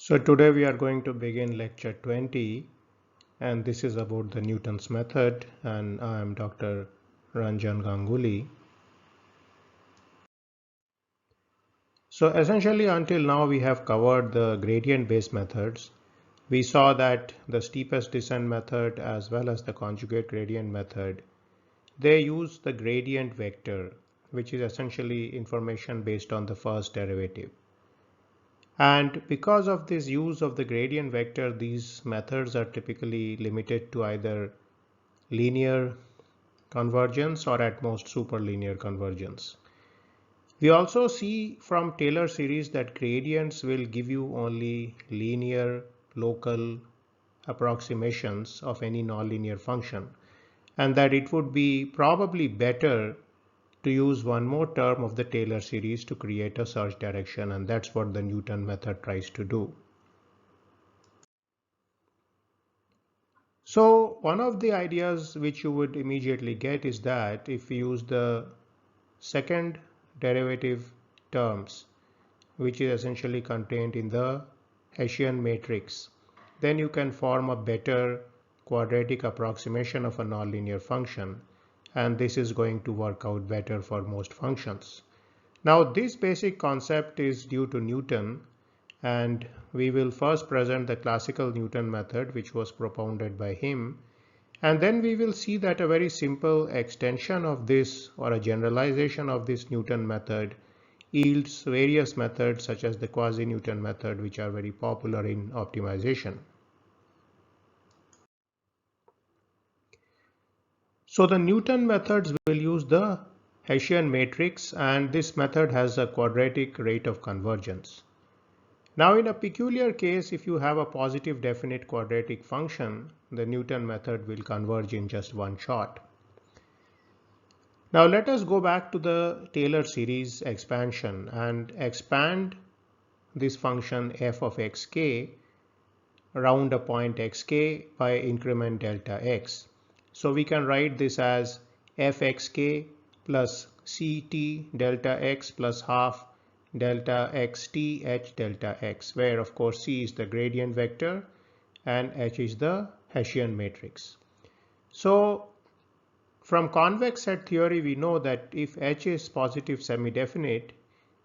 So today we are going to begin lecture 20, and this is about the Newton's method, and I am Dr. Ranjan Ganguly. So essentially until now we have covered the gradient based methods. We saw that the steepest descent method as well as the conjugate gradient method, they use the gradient vector, which is essentially information based on the first derivative. And because of this use of the gradient vector, these methods are typically limited to either linear convergence or at most superlinear convergence. We also see from Taylor series that gradients will give you only linear local approximations of any nonlinear function, and that it would be probably better to use one more term of the Taylor series to create a search direction, and that's what the Newton method tries to do. So one of the ideas which you would immediately get is that if we use the second derivative terms, which is essentially contained in the Hessian matrix, then you can form a better quadratic approximation of a nonlinear function, and this is going to work out better for most functions. Now this basic concept is due to Newton, and we will first present the classical Newton method which was propounded by him, and then we will see that a very simple extension of this or a generalization of this Newton method yields various methods such as the quasi-Newton method, which are very popular in optimization. So the Newton methods will use the Hessian matrix, and this method has a quadratic rate of convergence. Now in a peculiar case, if you have a positive definite quadratic function, the Newton method will converge in just one shot. Now let us go back to the Taylor series expansion and expand this function f of xk around a point xk by increment delta x. So we can write this as fxk plus ct delta x plus half delta xt h delta x, where of course c is the gradient vector and h is the Hessian matrix. So from convex set theory, we know that if h is positive semi-definite,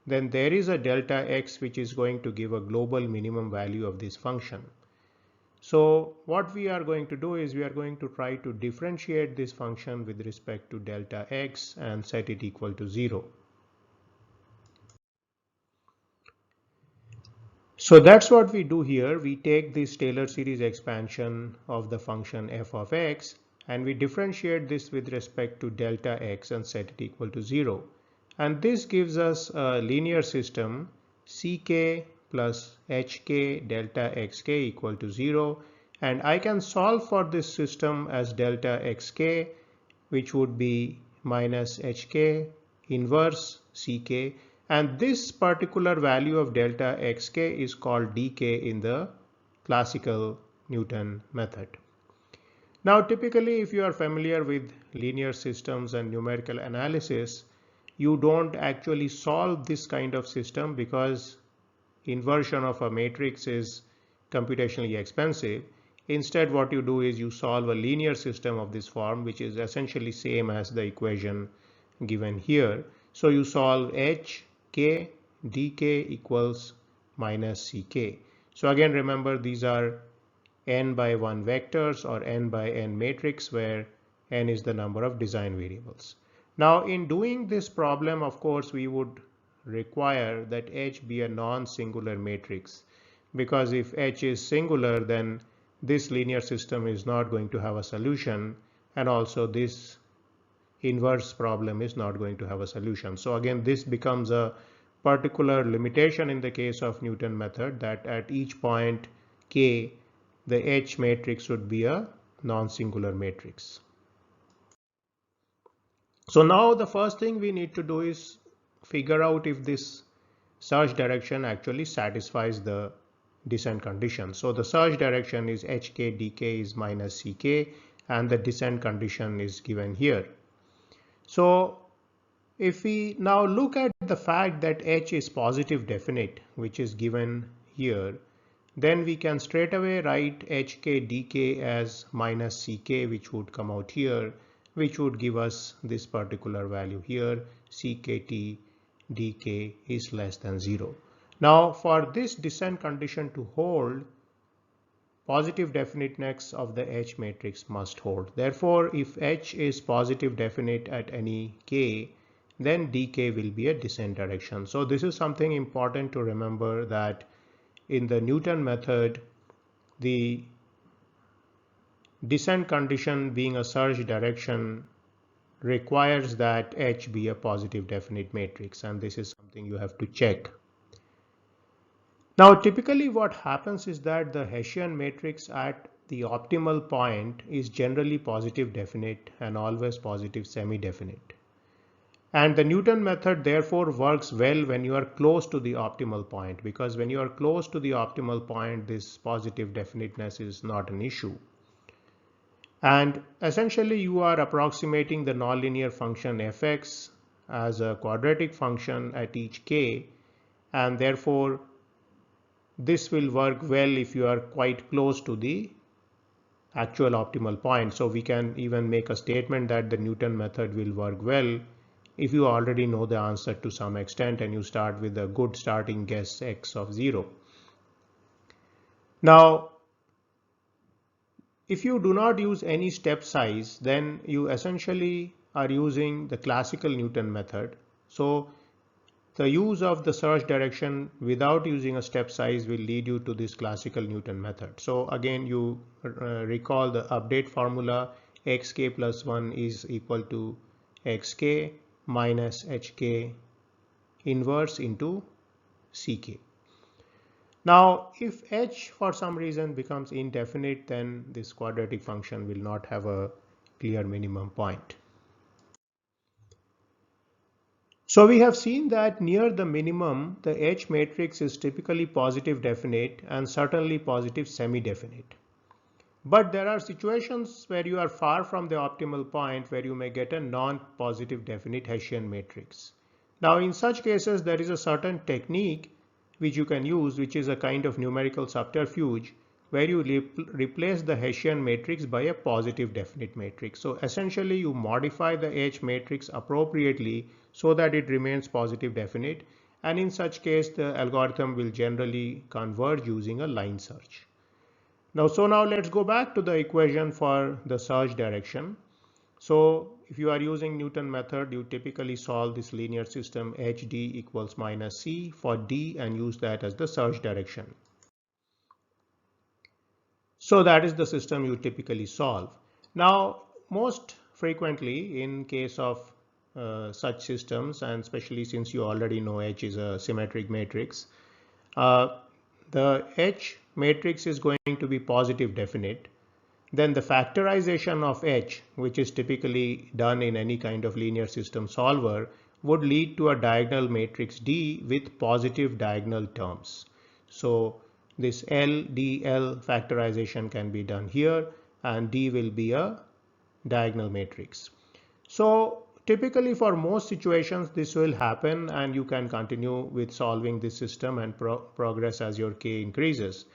then there is a delta x which is going to give a global minimum value of this function. So what we are going to do is we are going to try to differentiate this function with respect to delta x and set it equal to 0. So that's what we do here. We take this Taylor series expansion of the function f of x and we differentiate this with respect to delta x and set it equal to 0. And this gives us a linear system ck plus hk delta xk equal to 0, and I can solve for this system as delta xk, which would be minus hk inverse ck, and this particular value of delta xk is called dk in the classical Newton method. Now typically if you are familiar with linear systems and numerical analysis, you don't actually solve this kind of system because inversion of a matrix is computationally expensive. Instead, what you do is you solve a linear system of this form, which is essentially same as the equation given here. So you solve h k dk equals minus ck. So again, remember these are n by 1 vectors or n by n matrix, where n is the number of design variables. Now in doing this problem, of course, we would require that H be a non-singular matrix, because if H is singular, then this linear system is not going to have a solution, and also this inverse problem is not going to have a solution. So again, this becomes a particular limitation in the case of Newton method, that at each point k, the H matrix would be a non-singular matrix. So now the first thing we need to do is figure out if this search direction actually satisfies the descent condition. So the search direction is hk dk is minus ck, and the descent condition is given here. So if we now look at the fact that h is positive definite, which is given here, then we can straight away write hk dk as minus ck, which would come out here, which would give us this particular value here, ckt dk is less than 0. Now for this descent condition to hold, positive definiteness of the H matrix must hold. Therefore, if H is positive definite at any k, then dk will be a descent direction. So this is something important to remember, that in the Newton method, the descent condition being a surge direction requires that H be a positive definite matrix, and this is something you have to check. Now typically what happens is that the Hessian matrix at the optimal point is generally positive definite and always positive semi-definite. And the Newton method therefore works well when you are close to the optimal point, because when you are close to the optimal point, this positive definiteness is not an issue. And essentially you are approximating the nonlinear function fx as a quadratic function at each k, and therefore this will work well if you are quite close to the actual optimal point. So we can even make a statement that the Newton method will work well if you already know the answer to some extent and you start with a good starting guess x of 0. Now, if you do not use any step size, then you essentially are using the classical Newton method. So the use of the search direction without using a step size will lead you to this classical Newton method. So again, you recall the update formula, xk plus 1 is equal to xk minus hk inverse into ck. Now, if h for some reason becomes indefinite, then this quadratic function will not have a clear minimum point. So we have seen that near the minimum, the H matrix is typically positive definite and certainly positive semi-definite. But there are situations where you are far from the optimal point where you may get a non-positive definite Hessian matrix. Now in such cases, there is a certain technique which you can use, which is a kind of numerical subterfuge, where you replace the Hessian matrix by a positive definite matrix. So essentially you modify the H matrix appropriately so that it remains positive definite, and in such case the algorithm will generally converge using a line search. Now let's go back to the equation for the search direction. So if you are using Newton method, you typically solve this linear system hd equals minus c for d and use that as the search direction. So that is the system you typically solve. Now, most frequently in case of such systems, and especially since you already know H is a symmetric matrix, the H matrix is going to be positive definite. Then the factorization of H, which is typically done in any kind of linear system solver, would lead to a diagonal matrix D with positive diagonal terms. So this LDL factorization can be done here, and D will be a diagonal matrix. So typically for most situations this will happen, and you can continue with solving this system and progress as your k increases.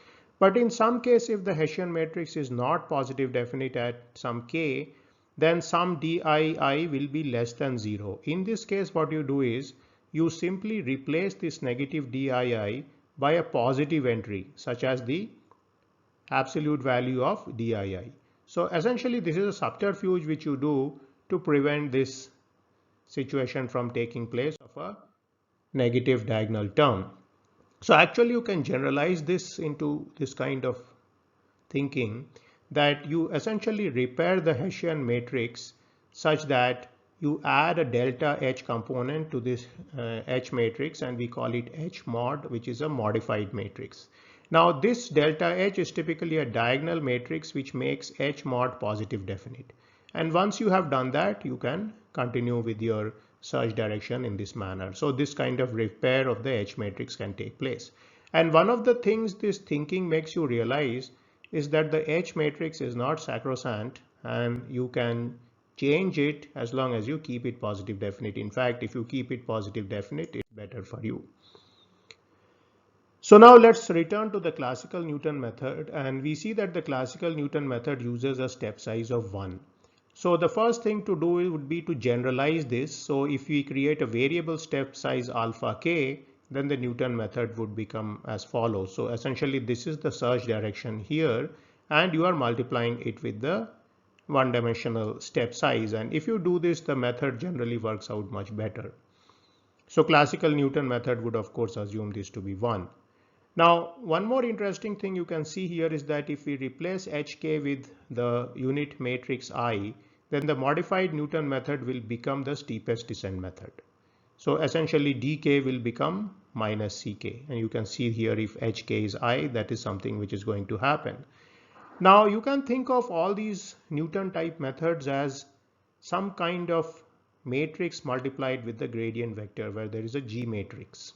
But in some case, if the Hessian matrix is not positive definite at some k, then some dii will be less than 0. In this case, what you do is you simply replace this negative dii by a positive entry, such as the absolute value of dii. So essentially this is a subterfuge which you do to prevent this situation from taking place of a negative diagonal term. So actually you can generalize this into this kind of thinking, that you essentially repair the Hessian matrix such that you add a delta H component to this H matrix, and we call it H mod, which is a modified matrix. Now this delta H is typically a diagonal matrix which makes H mod positive definite. And once you have done that, you can continue with your search direction in this manner. So this kind of repair of the H matrix can take place. And one of the things this thinking makes you realize is that the H matrix is not sacrosanct, and you can change it as long as you keep it positive definite. In fact, if you keep it positive definite, it's better for you. So now let's return to the classical Newton method, and we see that the classical Newton method uses a step size of 1. So the first thing to do would be to generalize this. So if we create a variable step size alpha k, then the Newton method would become as follows. So essentially this is the search direction here, and you are multiplying it with the one-dimensional step size. And if you do this, the method generally works out much better. So classical Newton method would of course assume this to be 1. Now, one more interesting thing you can see here is that if we replace hk with the unit matrix I, then the modified Newton method will become the steepest descent method. So essentially dk will become minus ck, and you can see here if hk is I, that is something which is going to happen. Now you can think of all these Newton type methods as some kind of matrix multiplied with the gradient vector where there is a G matrix.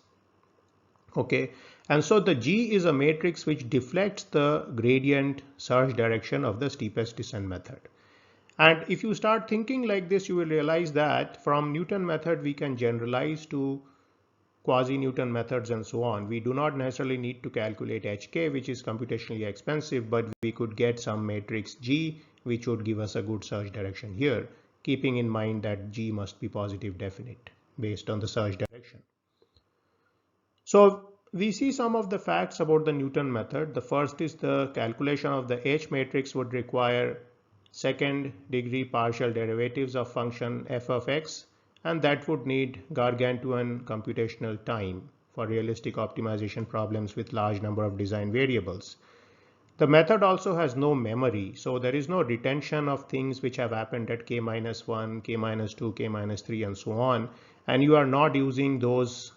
Okay, and so the G is a matrix which deflects the gradient search direction of the steepest descent method. And if you start thinking like this, you will realize that from Newton method we can generalize to quasi-Newton methods and so on. We do not necessarily need to calculate hk, which is computationally expensive, but we could get some matrix G which would give us a good search direction here, keeping in mind that G must be positive definite based on the search direction. So we see some of the facts about the Newton method. The first is the calculation of the H matrix would require second degree partial derivatives of function f of x, and that would need gargantuan computational time for realistic optimization problems with large number of design variables. The method also has no memory, so there is no retention of things which have happened at k-1, k-2, k-3 and so on, and you are not using those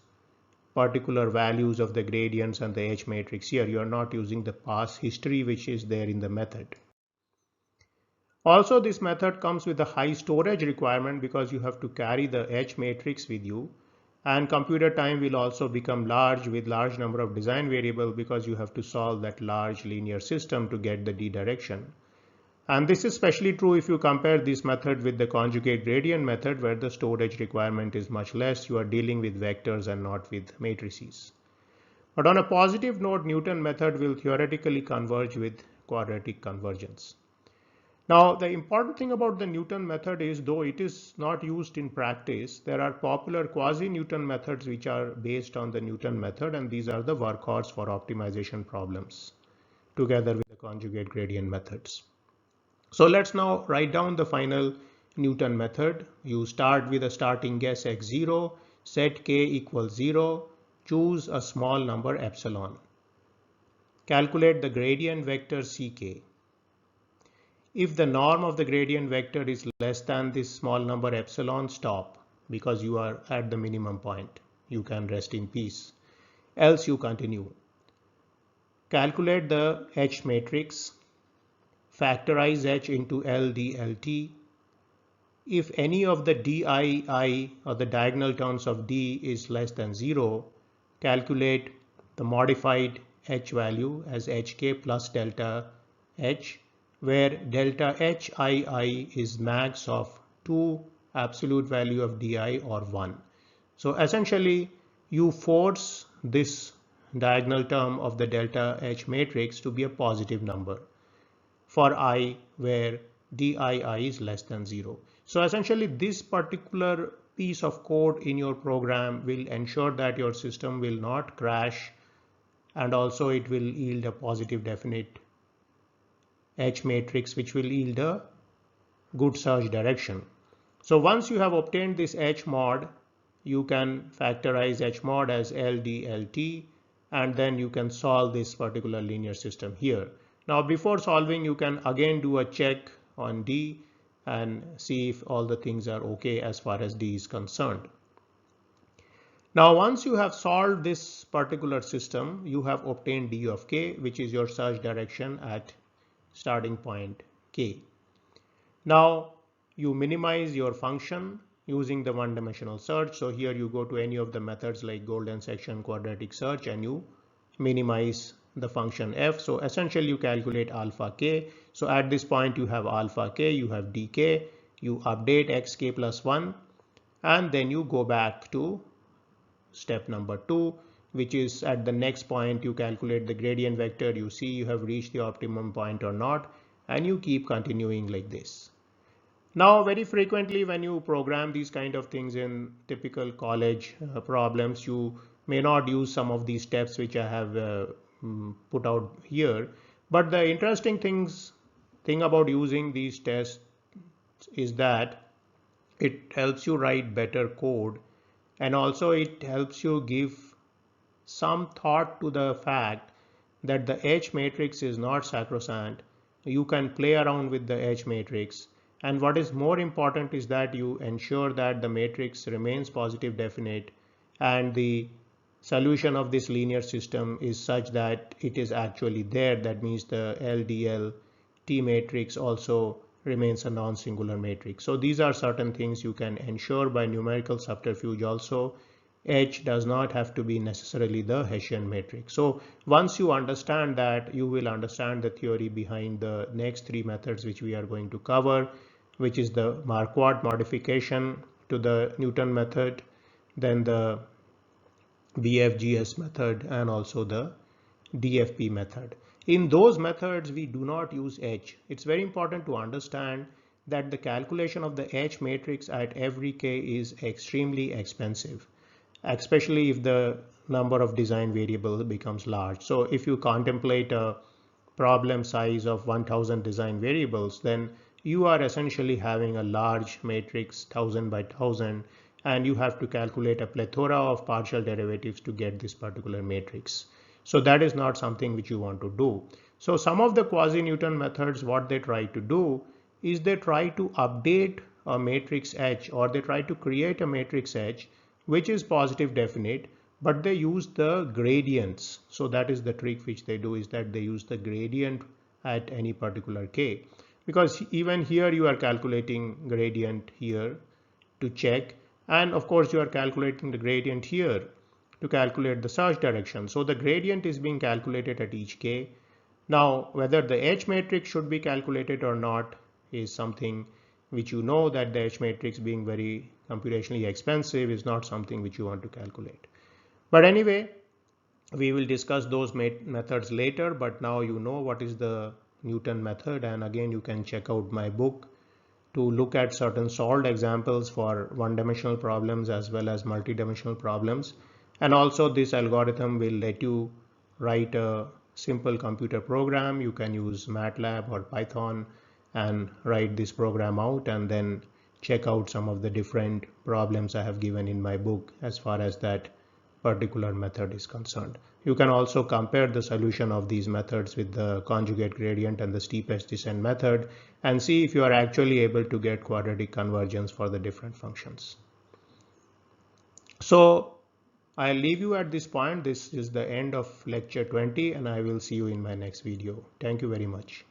particular values of the gradients and the H matrix here. You are not using the past history which is there in the method. Also, this method comes with a high storage requirement because you have to carry the H matrix with you, and computer time will also become large with large number of design variables because you have to solve that large linear system to get the D direction. And this is especially true if you compare this method with the conjugate gradient method, where the storage requirement is much less. You are dealing with vectors and not with matrices. But on a positive note, Newton method will theoretically converge with quadratic convergence. Now, the important thing about the Newton method is, though it is not used in practice, there are popular quasi-Newton methods which are based on the Newton method, and these are the workhorse for optimization problems together with the conjugate gradient methods. So let's now write down the final Newton method. You start with a starting guess x0, set k equals 0, choose a small number epsilon. Calculate the gradient vector ck. If the norm of the gradient vector is less than this small number epsilon, stop, because you are at the minimum point. You can rest in peace. Else you continue. Calculate the H matrix. Factorize H into L D L T. If any of the dii or the diagonal terms of D is less than 0, calculate the modified H value as hk plus delta H, where delta HII is max of 2 absolute value of DI or 1. So essentially you force this diagonal term of the delta H matrix to be a positive number for I where dii is less than 0. So essentially this particular piece of code in your program will ensure that your system will not crash, and also it will yield a positive definite H matrix which will yield a good search direction. So once you have obtained this H mod, you can factorize H mod as LDLT, and then you can solve this particular linear system here. Now before solving, you can again do a check on D and see if all the things are okay as far as D is concerned. Now once you have solved this particular system, you have obtained D of K, which is your search direction at starting point K. Now you minimize your function using the one-dimensional search. So here you go to any of the methods like golden section, quadratic search, and you minimize the function f. So essentially you calculate alpha k. So at this point you have alpha k, you have dk, you update xk plus 1, and then you go back to step number 2, which is at the next point you calculate the gradient vector, you see you have reached the optimum point or not, and you keep continuing like this. Now, very frequently when you program these kind of things in typical college problems, you may not use some of these steps which I have put out here. But the interesting thing about using these tests is that it helps you write better code, and also it helps you give some thought to the fact that the H matrix is not sacrosanct. You can play around with the H matrix, and what is more important is that you ensure that the matrix remains positive definite and the solution of this linear system is such that it is actually there. That means the LDL T matrix also remains a non-singular matrix. So these are certain things you can ensure by numerical subterfuge also. H does not have to be necessarily the Hessian matrix. So once you understand that, you will understand the theory behind the next three methods which we are going to cover, which is the Marquadt modification to the Newton method, then the BFGS method, and also the DFP method. In those methods, we do not use H. It's very important to understand that the calculation of the H matrix at every K is extremely expensive, especially if the number of design variables becomes large. So if you contemplate a problem size of 1000 design variables, then you are essentially having a large matrix 1000 by 1000, and you have to calculate a plethora of partial derivatives to get this particular matrix. So that is not something which you want to do. So some of the quasi-Newton methods, what they try to do is they try to update a matrix H, or they try to create a matrix H which is positive definite, but they use the gradients. So that is the trick which they do, is that they use the gradient at any particular K, because even here you are calculating gradient here to check, and of course you are calculating the gradient here to calculate the search direction. So the gradient is being calculated at each K. Now whether the H matrix should be calculated or not is something which you know, that the H matrix being very computationally expensive is not something which you want to calculate. But anyway, we will discuss those methods later, but now you know what is the Newton method, and again you can check out my book to look at certain solved examples for one-dimensional problems as well as multi-dimensional problems. And also this algorithm will let you write a simple computer program. You can use MATLAB or Python and write this program out, and then check out some of the different problems I have given in my book as far as that particular method is concerned. You can also compare the solution of these methods with the conjugate gradient and the steepest descent method and see if you are actually able to get quadratic convergence for the different functions. So I'll leave you at this point. This is the end of lecture 20, and I will see you in my next video. Thank you very much.